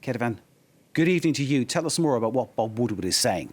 Kedavan, good evening to you. Tell us more about what Bob Woodward is saying.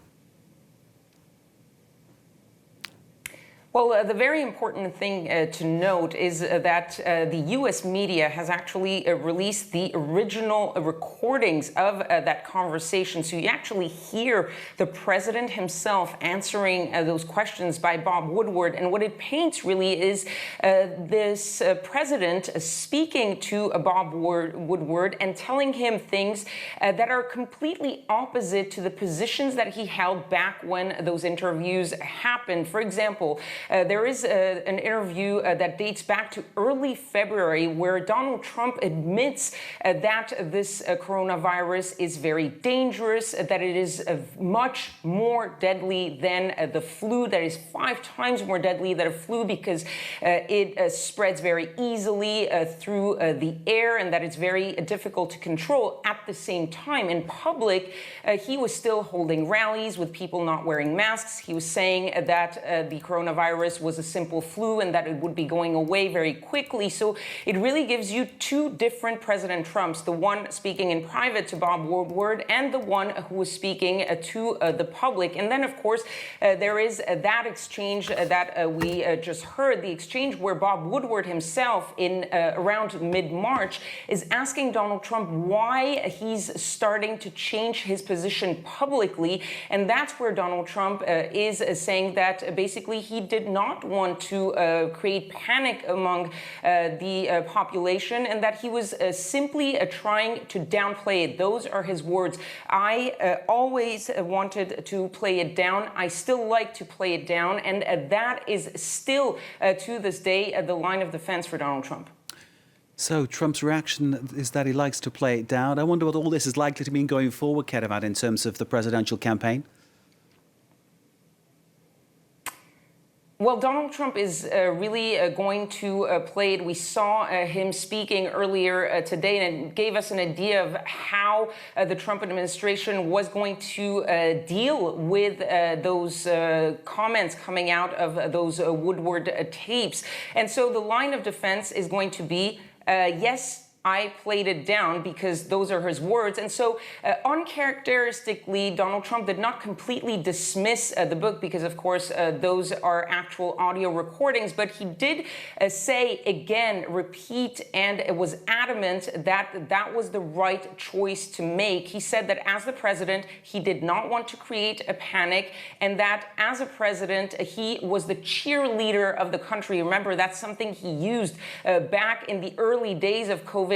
Well, the very important thing to note is that the U.S. media has actually released the original recordings of that conversation. So you actually hear the president himself answering those questions by Bob Woodward. And what it paints really is this president speaking to Bob Woodward and telling him things that are completely opposite to the positions that he held back when those interviews happened. For example, there is an interview that dates back to early February where Donald Trump admits that this coronavirus is very dangerous, that it is much more deadly than the flu, that is 5 times more deadly than a flu because it spreads very easily through the air and that it's very difficult to control. At the same time, in public, he was still holding rallies with people not wearing masks. He was saying that the coronavirus was a simple flu and that it would be going away very quickly. So it really gives you 2 different President Trumps, the one speaking in private to Bob Woodward and the one who was speaking to the public. And then, of course, there is that exchange that we just heard, the exchange where Bob Woodward himself in around mid-March is asking Donald Trump why he's starting to change his position publicly. And that's where Donald Trump is saying that basically he did not want to create panic among the population and that he was simply trying to downplay it. Those are his words. I always wanted to play it down. I still like to play it down. And that is still, to this day, the line of defense for Donald Trump. So Trump's reaction is that he likes to play it down. I wonder what all this is likely to mean going forward, Kedavan, in terms of the presidential campaign. Well, Donald Trump is really going to play it. We saw him speaking earlier today, and it gave us an idea of how the Trump administration was going to deal with those comments coming out of those Woodward tapes. And so the line of defense is going to be, yes, I played it down, because those are his words. And so uncharacteristically, Donald Trump did not completely dismiss the book because, of course, those are actual audio recordings. But he did say again, repeat, and was adamant that that was the right choice to make. He said that as the president, he did not want to create a panic, and that as a president, he was the cheerleader of the country. Remember, that's something he used back in the early days of COVID-19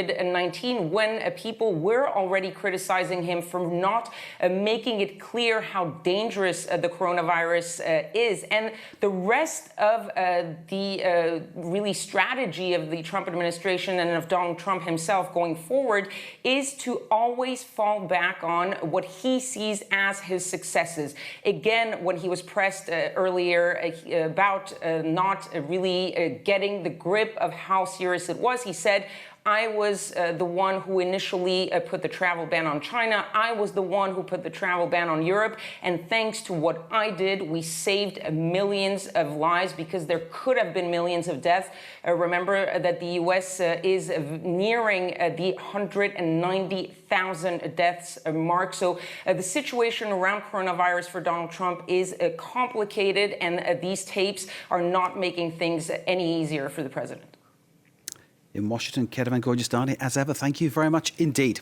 when people were already criticizing him for not making it clear how dangerous the coronavirus is. And the rest of the really strategy of the Trump administration and of Donald Trump himself going forward is to always fall back on what he sees as his successes. Again, when he was pressed earlier about not really getting the grip of how serious it was, he said, I was the one who initially put the travel ban on China. I was the one who put the travel ban on Europe. And thanks to what I did, we saved millions of lives, because there could have been millions of deaths. Remember that the U.S. is nearing the 190,000 deaths mark. So the situation around coronavirus for Donald Trump is complicated, and these tapes are not making things any easier for the president. In Washington, Kedavan Gorgeous-Dani, as ever, thank you very much indeed.